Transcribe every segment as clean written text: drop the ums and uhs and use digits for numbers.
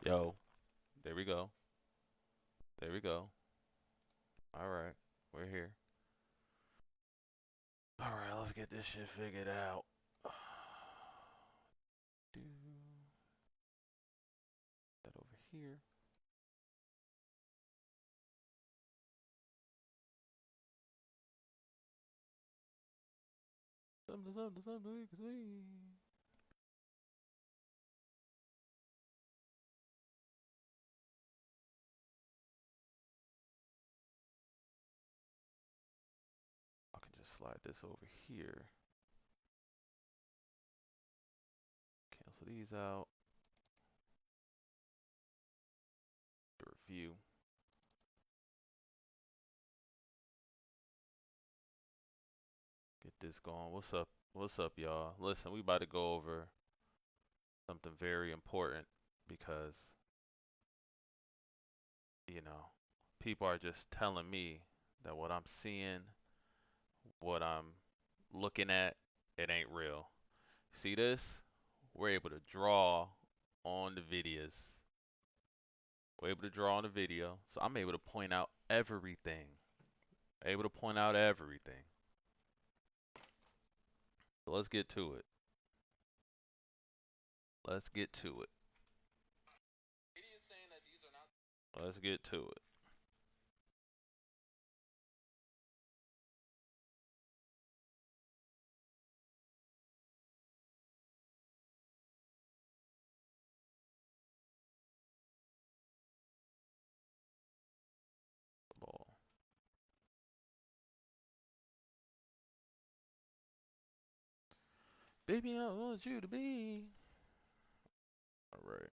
Yo, there we go. There we go. All right, we're here. All right, let's get this shit figured out. Do that over here. Something. I can just slide this over here. Cancel these out. Review. Get this going. What's up? What's up, y'all? Listen, we about to go over something very important because, you know, people are just telling me that what I'm seeing, what I'm looking at, it ain't real. See this? We're able to draw on the videos. We're able to draw on the video, so I'm able to point out everything. Able to point out everything. So let's get to it. Let's get to it. Let's get to it. Ball. Baby, I want you to be. All right.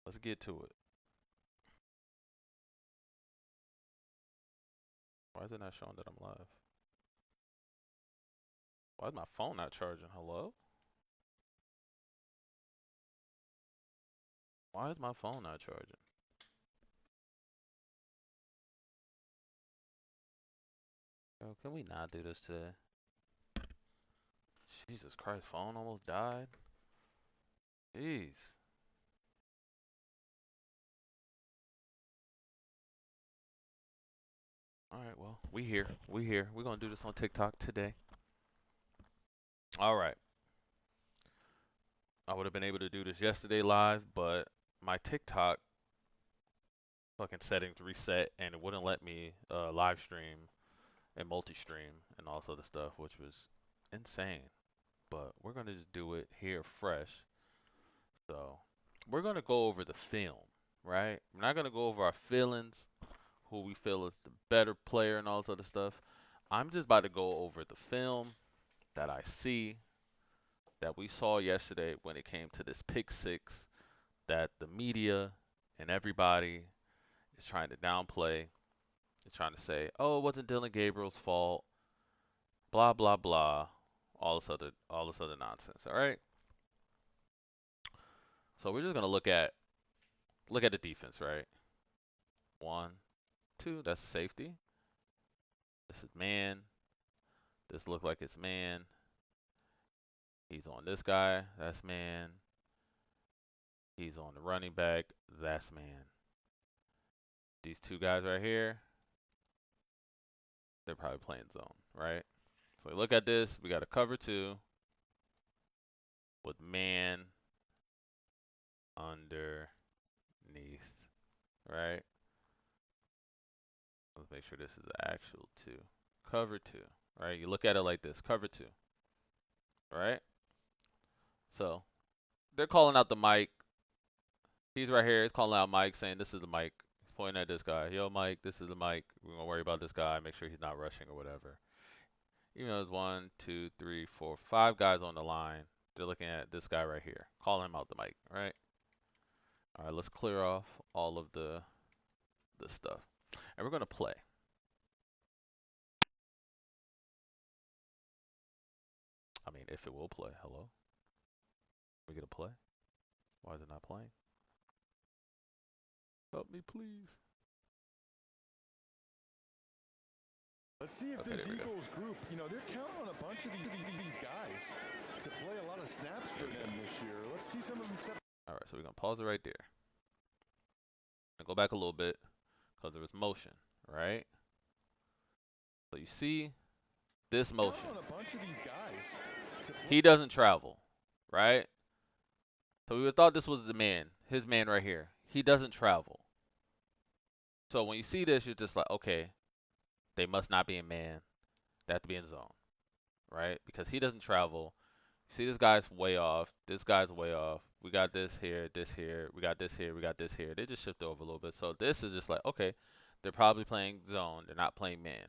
Let's get to it. Why is it not showing that I'm live? Why is my phone not charging? Hello? Why is my phone not charging? Yo, can we not do this today? Jesus Christ, phone almost died. Jeez. All right, well, we here. We here. We're gonna do this on TikTok today. All right. I would have been able to do this yesterday live, but my TikTok fucking settings reset and it wouldn't let me live stream and multi-stream and all this other stuff, which was insane. But we're gonna just do it here fresh. So we're gonna go over the film, right? We're not gonna go over our feelings, who we feel is the better player and all this other stuff. I'm just about to go over the film that I see that we saw yesterday when it came to this pick six that the media and everybody is trying to downplay. Is trying to say, oh, it wasn't Dillon Gabriel's fault, blah blah blah, all this other nonsense. All right. So we're just gonna look at the defense, right? One, two, that's safety. This is man. This look like it's man. He's on this guy. That's man. He's on the running back. That's man. These two guys right here, they're probably playing zone, right? So we look at this. We got a cover two with man underneath, right? Let's make sure this is the actual two. Cover two, right? You look at it like this, cover two, right? So they're calling out the mic. He's right here. He's calling out Mike, saying this is the mic. He's pointing at this guy. Yo, Mike, this is the mic. We're gonna worry about this guy. Make sure he's not rushing or whatever. Even though there's one, two, three, four, five guys on the line, they're looking at this guy right here. Calling him out the mic, right? All right, let's clear off all of the stuff, and we're gonna play. I mean, if it will play. Hello, we get a play. Why is it not playing? Help me, please. Let's see if Okay, this there we go. Eagles group, they're counting on a bunch of these guys to play a lot of snaps for them this year. Let's see some of them step. All right, so we're gonna pause it right there. And go back a little bit because there was motion, right? So you see this motion. Count on a bunch of these guys. He doesn't travel, right? So we would thought this was the man, his man right here. He doesn't travel. So when you see this, you're just like, okay, they must not be in man. They have to be in zone, right? Because he doesn't travel. See, this guy's way off. This guy's way off. We got this here, this here. We got this here. We got this here. They just shift over a little bit. So this is just like, okay, they're probably playing zone. They're not playing man.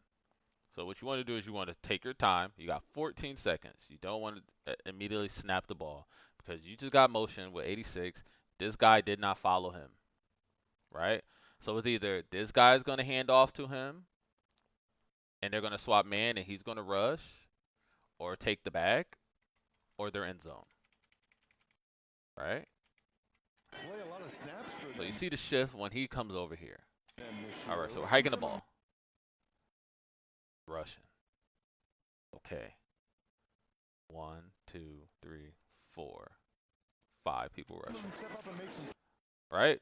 So what you want to do is you want to take your time. You got 14 seconds. You don't want to immediately snap the ball because you just got motion with 86. This guy did not follow him, right? So it's either this guy's going to hand off to him and they're going to swap man and he's going to rush or take the bag or they're in zone, right? Play a lot of snaps for So you them. see the shift when he comes over here. This All year. right, so we're Let's hiking see the some of ball. Rushing. Okay. 1, 2, 3, 4, 5 people them rushing. step up and make some Right?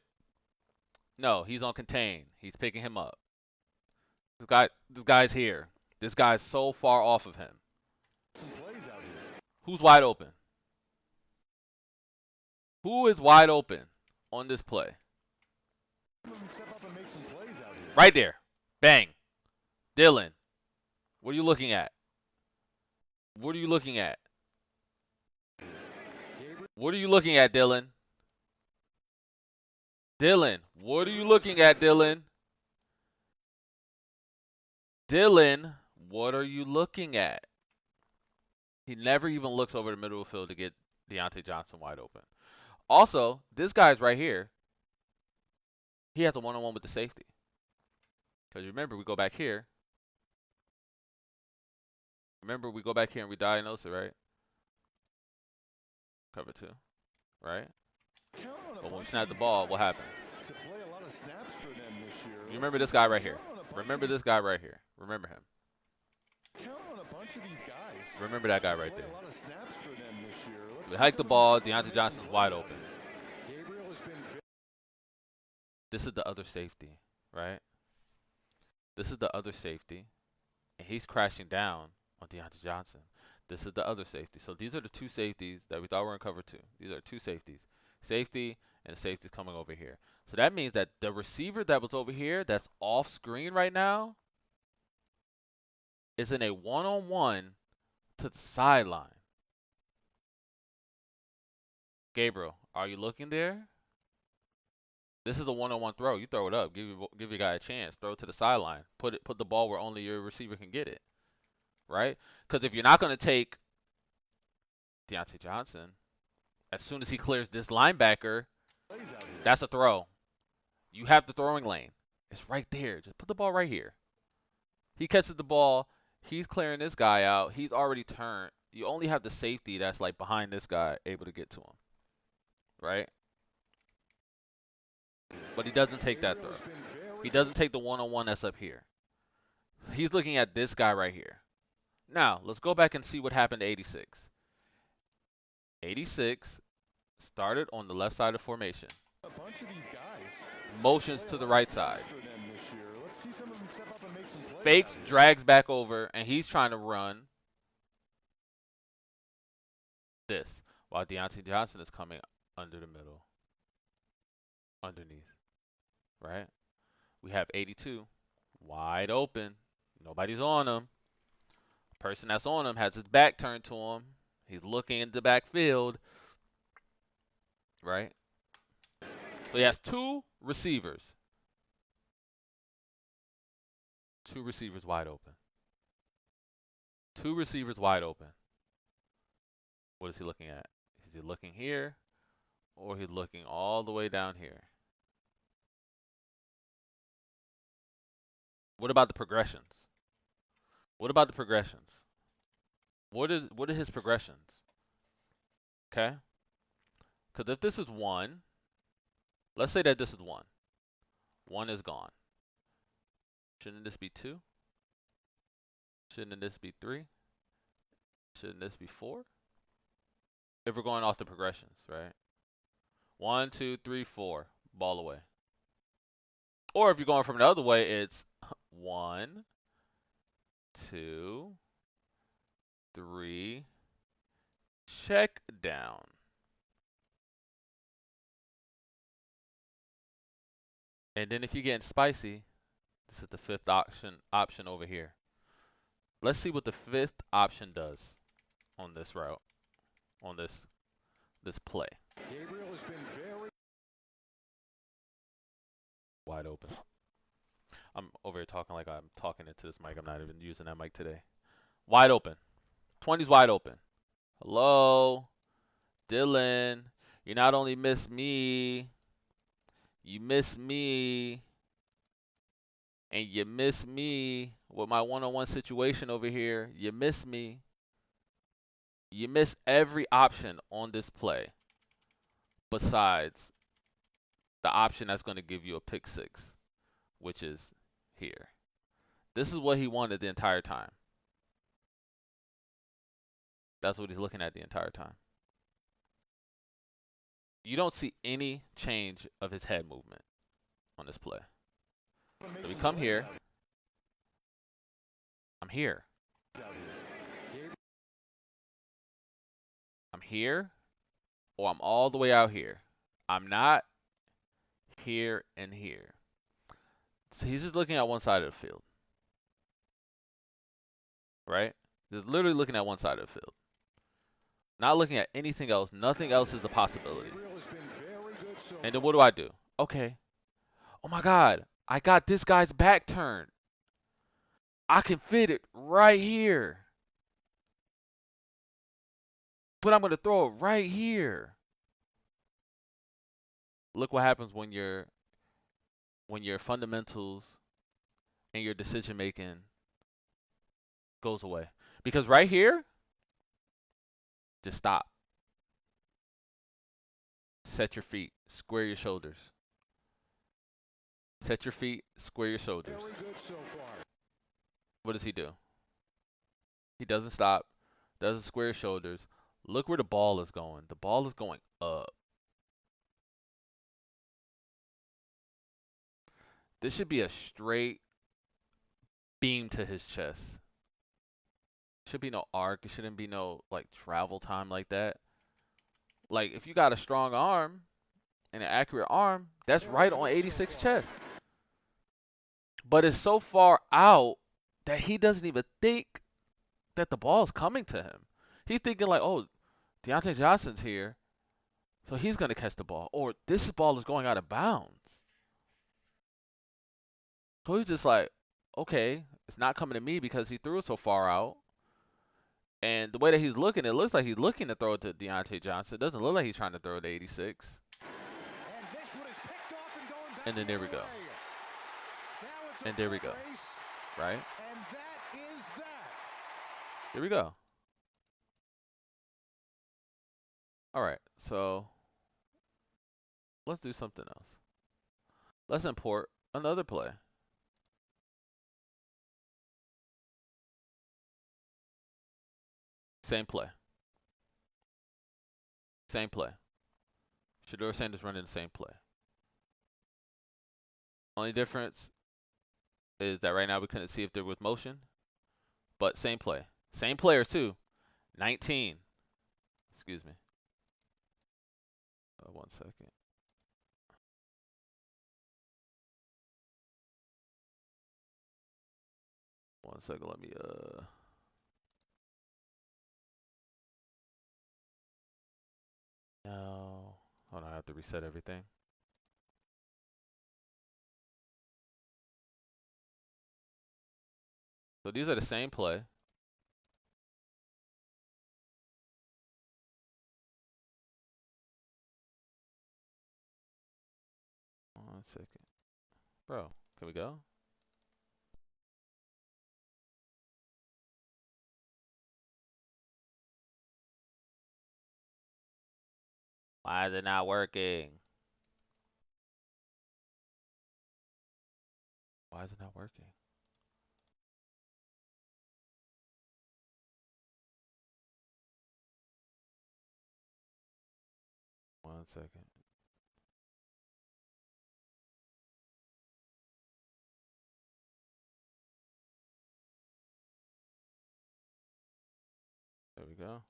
No, he's on contain. He's picking him up. This guy's here. This guy's so far off of him. plays out here. Who's wide open? Who is wide open on this play? Step up and make some plays out here. Right there. Bang. Dillon. What are you looking at? What are you looking at? What are you looking at, Dillon? Dillon, what are you looking at, Dillon? Dillon, what are you looking at? He never even looks over the middle of the field to get Deontay Johnson wide open. Also, this guy's right here. He has a one-on-one with the safety. Because remember, we go back here. Remember, we go back here and we diagnose it, right? Cover 2, right? But when we snap the ball, what happens? To play a lot of snaps for them this year. You remember this guy right here. Remember this guy right here. Remember him. Count on a bunch of these guys. Remember that guy right Play there. a lot of snaps for them this year. Let's We see hike some the of ball. them step up and Deontay make Johnson's some wide plays out open. here. Gabriel has been This is the other safety, right? This is the other safety. And he's crashing down on Deontay Johnson. This is the other safety. So these are the two safeties that we thought were in cover 2. These are two safeties. Safety and safety's coming over here. So that means that the receiver that was over here that's off screen right now is in a one-on-one to the sideline. Gabriel, are you looking there? This is a one-on-one throw. You throw it up. Give your guy a chance. Throw it to the sideline. Put the ball where only your receiver can get it. Right? Because if you're not going to take Deontay Johnson, as soon as he clears this linebacker, plays out here. that's a throw. You have the throwing lane. It's right there. Just put the ball right here. He catches the ball. He's clearing this guy out. He's already turned. You only have the safety that's like behind this guy able to get to him. Right? But he doesn't take that throw. He doesn't take the one-on-one that's up here. He's looking at this guy right here. Now, let's go back and see what happened to 86. 86 started on the left side of formation. A bunch of these guys. Motions to the right side. For them this year. Let's see some of them step up and make some plays Fakes, out here. drags back over, and he's trying to run this while Deontay Johnson is coming under the middle. Underneath. Right? We have 82 wide open. Nobody's on him. The person that's on him has his back turned to him. He's looking in the backfield. Right? So he has two receivers. Two receivers wide open. Two receivers wide open. What is he looking at? Is he looking here? Or he's looking all the way down here? What about the progressions? What about the progressions? What are his progressions? Okay? Because if this is 1, let's say that this is 1. 1 is gone. Shouldn't this be 2? Shouldn't this be 3? Shouldn't this be 4? If we're going off the progressions, right? 1, 2, 3, 4. Ball away. Or if you're going from the other way, it's 1, 2, 3. Check down. And then if you're getting spicy, this is the fifth option over here. Let's see what the fifth option does on this route, on this play. Gabriel has been very Wide open. I'm over here talking like I'm talking into this mic. I'm not even using that mic today. Wide open. 20's wide open. Hello, Dillon. You not only miss me, you miss me, and you miss me with my one-on-one situation over here. You miss me. You miss every option on this play besides the option that's going to give you a pick six, which is here. This is what he wanted the entire time. That's what he's looking at the entire time. You don't see any change of his head movement on this play. So we come here. I'm here. I'm here, or I'm all the way out here. I'm not here and here. So he's just looking at one side of the field. Right? He's literally looking at one side of the field. Not looking at anything else. Nothing else is a possibility. And then what do? Okay. Oh my God. I got this guy's back turned. I can fit it right here. But I'm going to throw it right here. Look what happens when your fundamentals and your decision making goes away. Because right here, just stop. Set your feet. Square your shoulders. Set your feet. Square your shoulders. very good so far. What does he do? He doesn't stop. Doesn't square his shoulders. Look where the ball is going. The ball is going up. This should be a straight beam to his chest. Should be no arc. It shouldn't be no like travel time like that. Like if you got a strong arm and an accurate arm, that's right on 86 chest. But it's so far out that he doesn't even think that the ball is coming to him. He's thinking like, oh, Deontay Johnson's here, so he's gonna catch the ball, or this ball is going out of bounds. So he's just like, okay, it's not coming to me because he threw it so far out. And the way that he's looking, it looks like he's looking to throw it to Deontay Johnson. It doesn't look like he's trying to throw it to 86. And then there we go. And there we go. Right? Here we go. All right, so let's do something else. Let's import another play. Same play. Same play. Shedeur Sanders running the same play. Only difference is that right now we couldn't see if there was motion, but same play. Same players too. 19. Excuse me. 1 second. One second. Let me no. Hold on. I have to reset everything. So these are the same play. One second. Bro, can we go? Why is it not working? Why is it not working? One second. we go.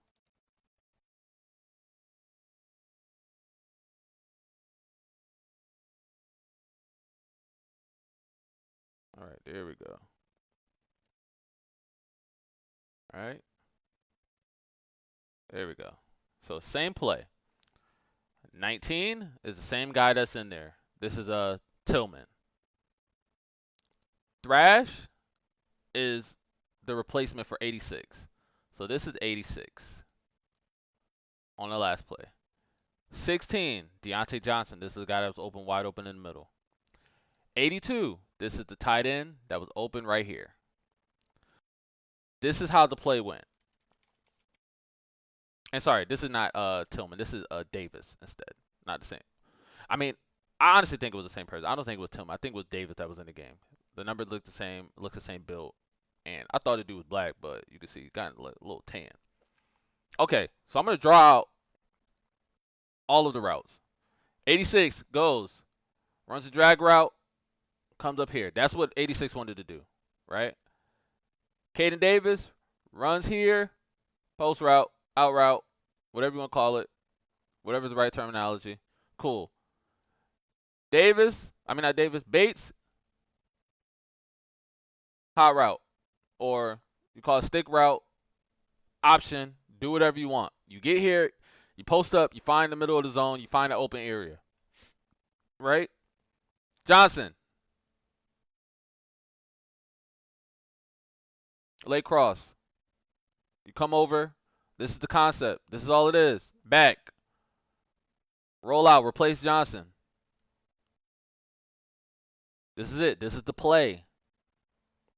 All right, there we go. All right, there we go. So same play. 19 is the same guy that's in there. This is a Tillman. Thrash is the replacement for 86. So this is 86 on the last play. 16, Deontay Johnson. This is the guy that was open, wide open in the middle. 82, this is the tight end that was open right here. This is how the play went. And sorry, this is not Tillman. This is Davis instead. Not the same. I mean, I honestly think it was the same person. I don't think it was Tillman. I think it was Davis that was in the game. The numbers look the same. Looks the same build. And I thought the dude was black, but you can see he got a little tan. Okay, so I'm gonna draw out all of the routes. 86 goes, runs a drag route, comes up here. That's what 86 wanted to do, right? Caden Davis runs here, post route, out route, whatever you want to call it, whatever's the right terminology. Cool. Bates, hot route, or you call it stick route, option, do whatever you want. You get here, you post up, you find the middle of the zone, you find the open area, right? Johnson, lay cross. You come over. This is the concept. This is all it is. Back. Roll out. Replace Johnson. This is it. This is the play.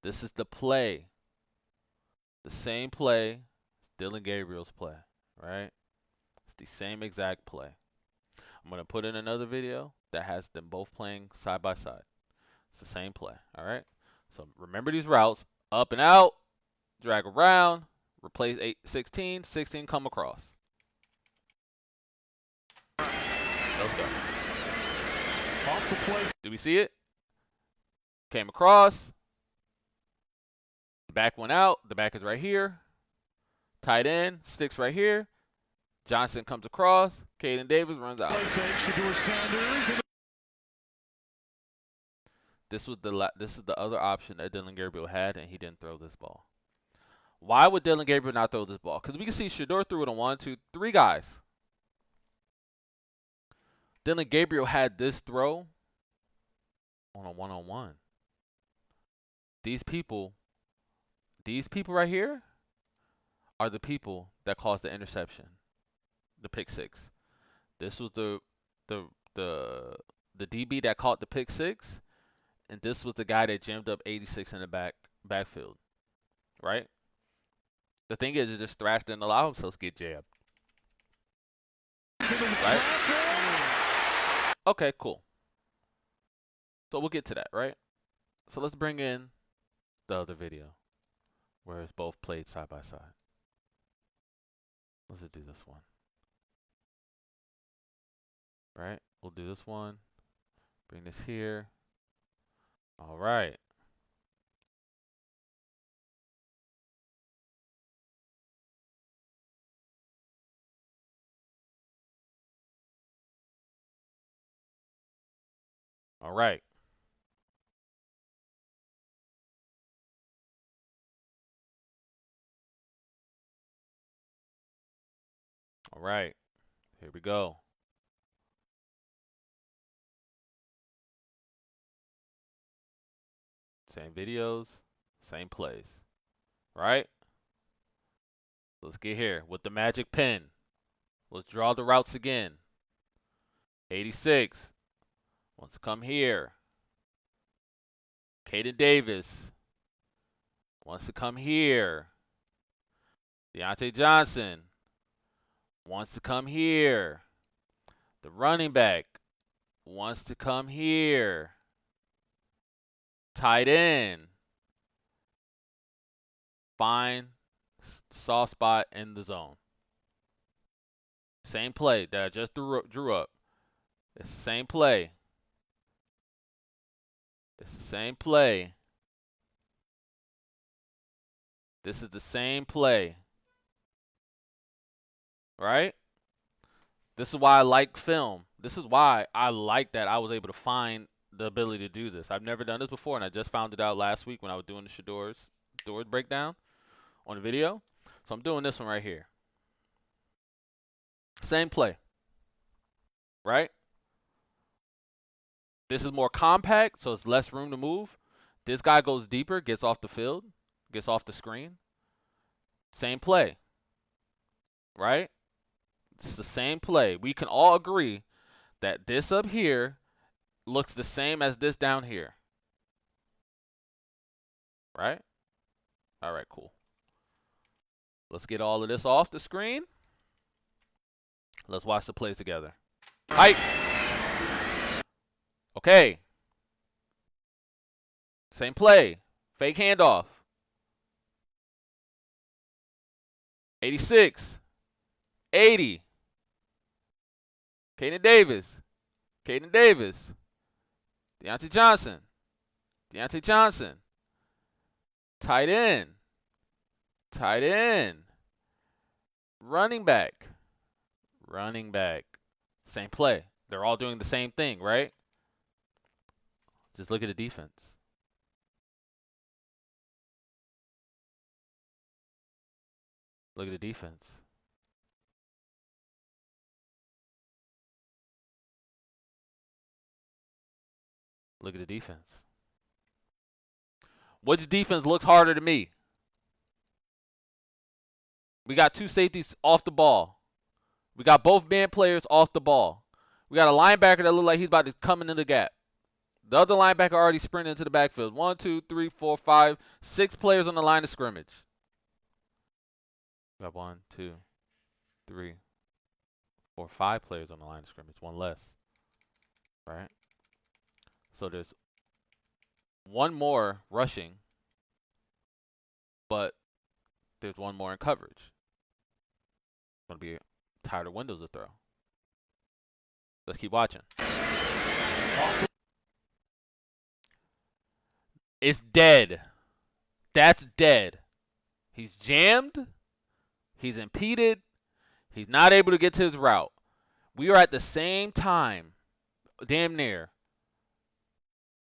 This is the play. The same play as Dillon Gabriel's play, right? It's the same exact play. I'm going to put in another video that has them both playing side by side. It's the same play, all right? So remember these routes. Up and out. Drag around. Replace 16. 16 come across. Let's go. Off the play. Do we see it? Came across. The back went out. The back is right here. Tight end. Sticks right here. Johnson comes across. Caden Davis runs out. Play fake. Shedeur Sanders. This is the other option that Dillon Gabriel had, and he didn't throw this ball. Why would Dillon Gabriel not throw this ball? Because we can see Shedeur threw it on 1, 2, 3 guys. Dillon Gabriel had this throw on a one-on-one. These people right here are the people that caused the interception, the pick six. This was the DB that caught the pick six, and this was the guy that jammed up 86 in the backfield, right? The thing is, just Thrash didn't allow himself to get jabbed, right? Okay, cool. So we'll get to that, right? So let's bring in the other video where it's both played side by side. Let's just do this one. Right? We'll do this one. Bring this here. All right. All right. All right. Here we go. Same videos, same plays. Right? Let's get here with the magic pen. Let's draw the routes again. 86 wants to come here. Caden Davis wants to come here. Deontay Johnson wants to come here. The running back wants to come here. Tight end. Find soft spot in the zone. Same play that I just drew up. It's the same play. It's the same play. This is the same play. right? This is why I like film. This is why I like that I was able to find the ability to do this. I've never done this before, and I just found it out last week when I was doing the Shedeur's doors breakdown on the video. So I'm doing this one right here. Same play, right? This is more compact, so it's less room to move. This guy goes deeper, gets off the field, gets off the screen. Same play, right? It's the same play. We can all agree that this up here looks the same as this down here, right? All right, cool. Let's get all of this off the screen. Let's watch the plays together. Height. Okay. Same play. Fake handoff. 86. 80. Caden Davis. Caden Davis. Deontay Johnson. Deontay Johnson. Tight end. Tight end. Running back. Running back. Same play. They're all doing the same thing, right? Just look at the defense. Look at the defense. Look at the defense. Which defense looks harder to me? We got two safeties off the ball. We got both man players off the ball. We got a linebacker that looks like he's about to come into the gap. The other linebacker already sprinted into the backfield. 1, 2, 3, 4, 5, 6 players on the line of scrimmage. We got 1, 2, 3, 4, 5 players on the line of scrimmage. One less. Right? So there's one more rushing, but there's one more in coverage. It's going to be tighter windows to throw. Let's keep watching. It's dead. That's dead. He's jammed. He's impeded. He's not able to get to his route. We are at the same time, damn near.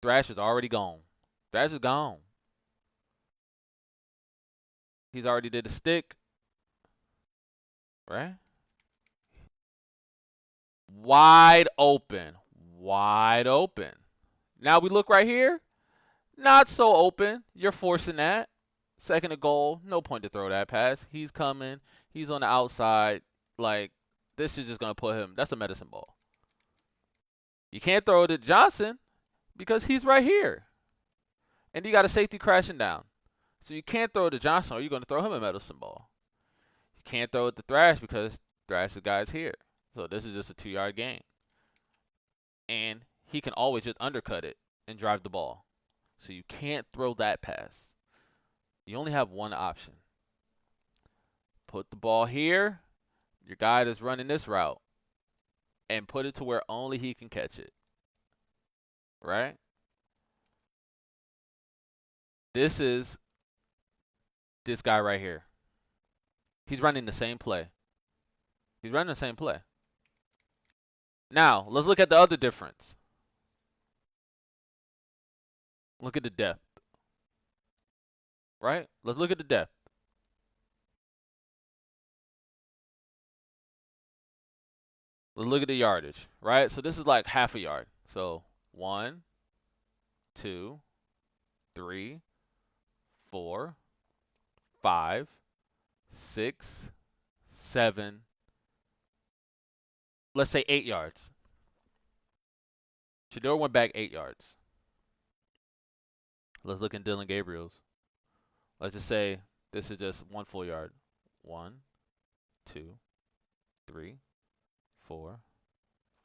Thrash is already gone. Thrash is gone. He's already did the stick. Right? Wide open. Wide open. Now we look right here. Not so open. You're forcing that. Second to goal. No point to throw that pass. He's coming. He's on the outside. Like, this is just going to put him. That's a medicine ball. You can't throw it to Johnson because he's right here. And you got a safety crashing down. So you can't throw it to Johnson or you're going to throw him a medicine ball. You can't throw it to Thrash because Thrash's guy's here. So this is just a 2-yard gain. And he can always just undercut it and drive the ball. So you can't throw that pass. You only have one option. Put the ball here. Your guy that's running this route. And put it to where only he can catch it. Right? This is this guy right here. He's running the same play. He's running the same play. Now, let's look at the other difference. Look at the depth. Right? Let's look at the depth. Let's look at the yardage. Right? So this is like half a yard. So 1, 2, 3, 4, 5, 6, 7. Let's say 8 yards. Shedeur went back 8 yards. Let's look in Dillon Gabriel's. Let's just say this is just 1 full yard. 1, 2, 3, 4,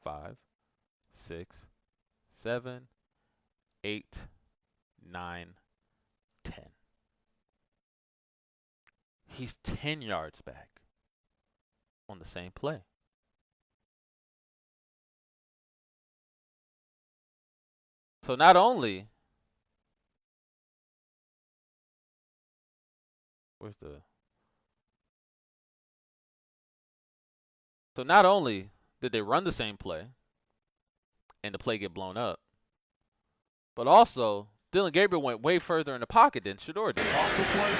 5, 6, 7, 8, 9, 10. He's 10 yards back on the same play. So not only, where's the So not only did they run the same play and the play get blown up, but also Dillon Gabriel went way further in the pocket than Shedeur did,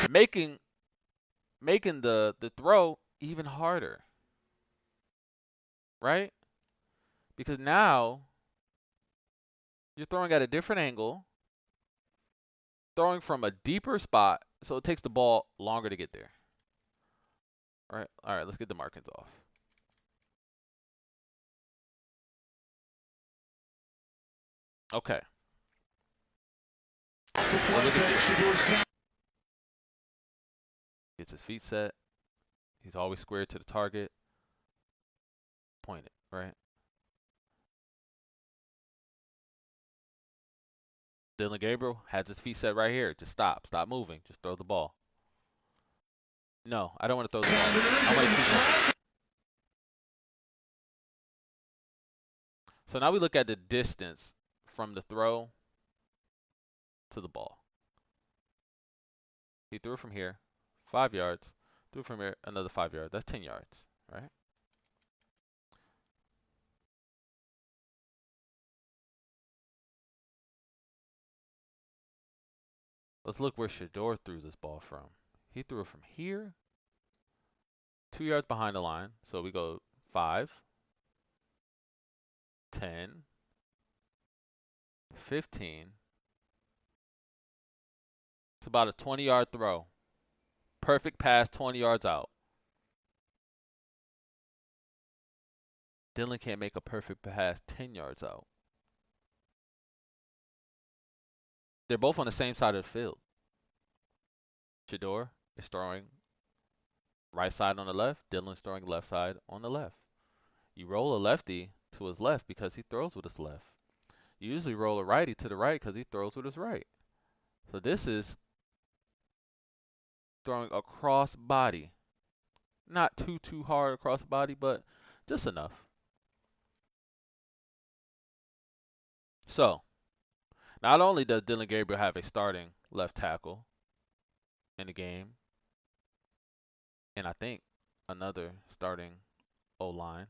making the throw even harder, right? Because now you're throwing at a different angle, throwing from a deeper spot, so it takes the ball longer to get there. All right, let's get the markings off. Okay. Well, look at this. Gets his feet set. He's always squared to the target. Point it, right? Dillon Gabriel has his feet set right here. Just stop. Stop moving. Just throw the ball. No, I don't want to throw the ball. I want to keep moving. So now we look at the distance from the throw to the ball. He threw it from here, 5 yards. Threw it from here, another 5 yards. That's 10 yards, right? Let's look where Shedeur threw this ball from. He threw it from here, 2 yards behind the line. So we go 5, 10, 15. It's about a 20-yard throw. Perfect pass, 20 yards out. Dillon can't make a perfect pass 10 yards out. They're both on the same side of the field. Shedeur is throwing right side on the left. Dillon's throwing left side on the left. You roll a lefty to his left because he throws with his left. You usually roll a righty to the right because he throws with his right. So this is throwing across body. Not too hard across body, but just enough. So, not only does Dillon Gabriel have a starting left tackle in the game, and I think another starting O-line,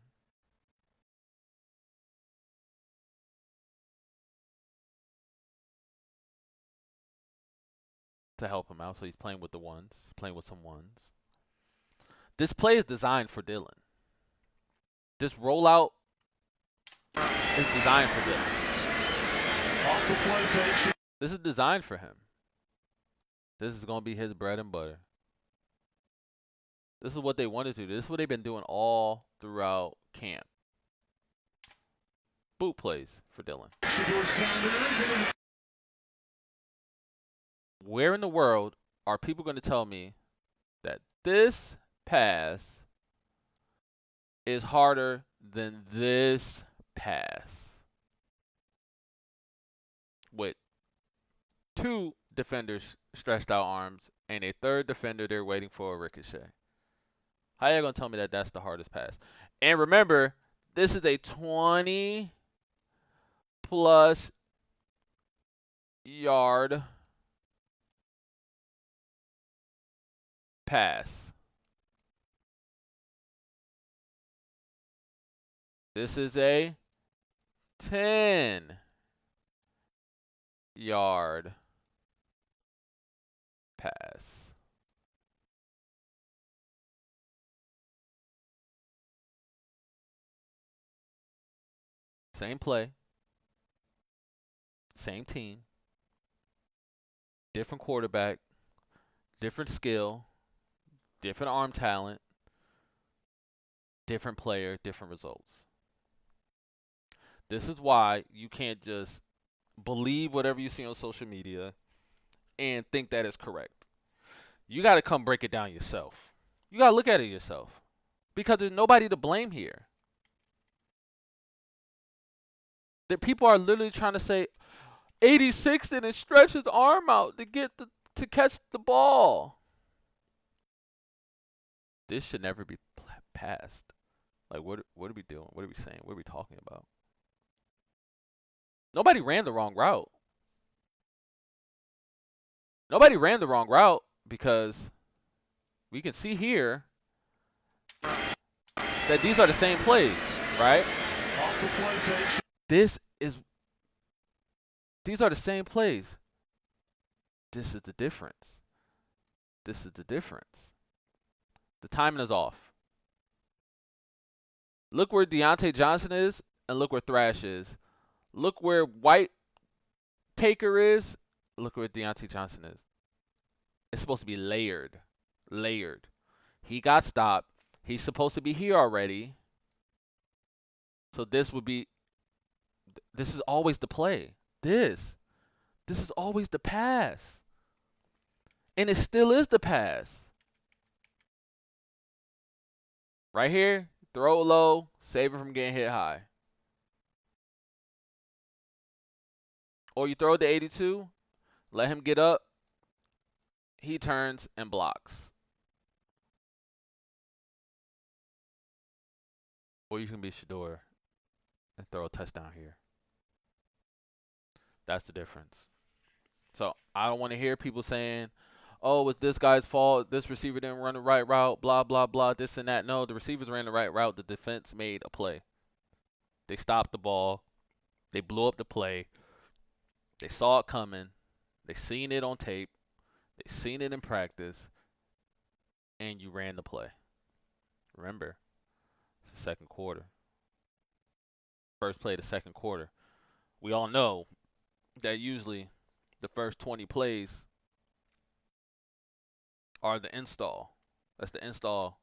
to help him out. So he's playing with the ones, playing with some ones. This play is designed for Dillon. This rollout is designed for Dillon. This is designed for him. This is going to be his bread and butter. This is what they wanted to do. This is what they've been doing all throughout camp. Boot plays for Dillon. Shedeur Sanders. Where in the world are people going to tell me that this pass is harder than this pass? With 2 defenders stretched out arms and a 3rd defender there waiting for a ricochet. How you going to tell me that that's the hardest pass? And remember, this is a 20 plus yard pass. This is a 10-yard pass. Same play, same team, different quarterback, different skill, different arm talent, different player, different results. This is why you can't just believe whatever you see on social media and think that is correct. You got to come break it down yourself. You got to look at it yourself. Because there's nobody to blame here. That people are literally trying to say 86 didn't stretch his arm out to catch the ball. This should never be passed. Like what are we doing? What are we saying? What are we talking about? Nobody ran the wrong route. Nobody ran the wrong route because we can see here that these are the same plays, right? This is these are the same plays. This is the difference. This is the difference. The timing is off. Look where Deontay Johnson is, and look where Thrash is. Look where White Taker is. Look where Deontay Johnson is. It's supposed to be layered. Layered. He got stopped. He's supposed to be here already. So this would be. This is always the play. This is always the pass. And it still is the pass. Right here, throw it low, save it from getting hit high. Or you throw it to 82, let him get up, he turns and blocks. Or you can be Shedeur and throw a touchdown here. That's the difference. So I don't want to hear people saying, oh, it's this guy's fault. This receiver didn't run the right route, blah, blah, blah, this and that. No, the receivers ran the right route. The defense made a play. They stopped the ball. They blew up the play. They saw it coming. They seen it on tape. They seen it in practice. And you ran the play. Remember, it's the second quarter. First play of the second quarter. We all know that usually the first 20 plays are the install. That's the install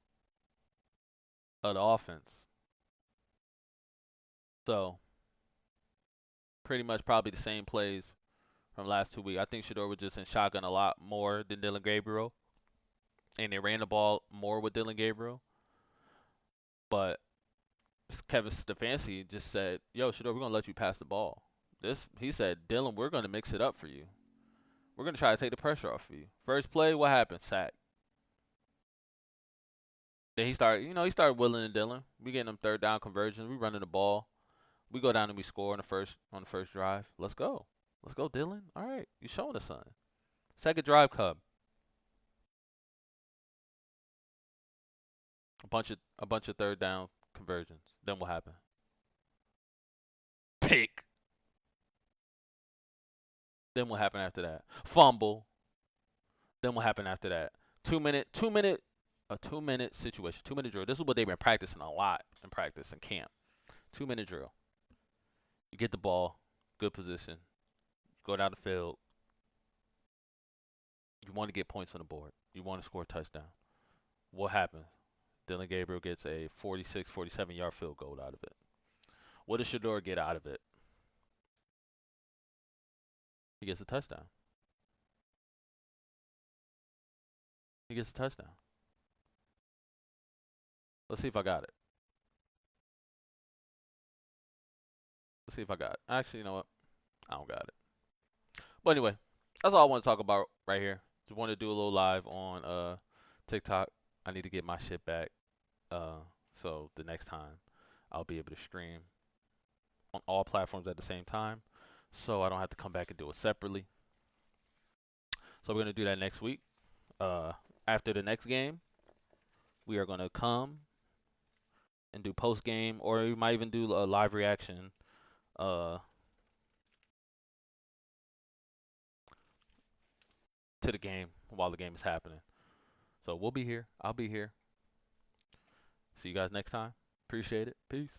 of the offense. So, pretty much probably the same plays from last 2 weeks. I think Shedeur was just in shotgun a lot more than Dillon Gabriel. And they ran the ball more with Dillon Gabriel. But Kevin Stefanski just said, yo, Shedeur, we're going to let you pass the ball. He said, Dillon, we're going to mix it up for you. We're going to try to take the pressure off of you. First play, what happened? Sack. Then he started willing and Dillon. We getting them third down conversions. We running the ball. We go down and we score on the first drive. Let's go. Let's go, Dillon. All right, you showing us something. Second drive, Cub. A bunch of third down conversions. Then what happened? Pick. Then what happened after that? Fumble. Then what happened after that? 2 minute, a 2 minute situation, 2 minute drill. This is what they've been practicing a lot in practice in camp. 2 minute drill. You get the ball, good position, go down the field. You want to get points on the board. You want to score a touchdown. What happens? Dillon Gabriel gets a 46, 47-yard field goal out of it. What does Shedeur get out of it? He gets a touchdown. He gets a touchdown. Let's see if I got it. Let's see if I got it. Actually, you know what? I don't got it. But anyway, that's all I want to talk about right here. Just want to do a little live on TikTok. I need to get my shit back. Uh, so the next time I'll be able to stream on all platforms at the same time. So I don't have to come back and do it separately. So we're gonna do that next week. Uh, After the next game, we are gonna come and do post game, or we might even do a live reaction uh to the game while the game is happening. So we'll be here. I'll be here. See you guys next time. Appreciate it. Peace.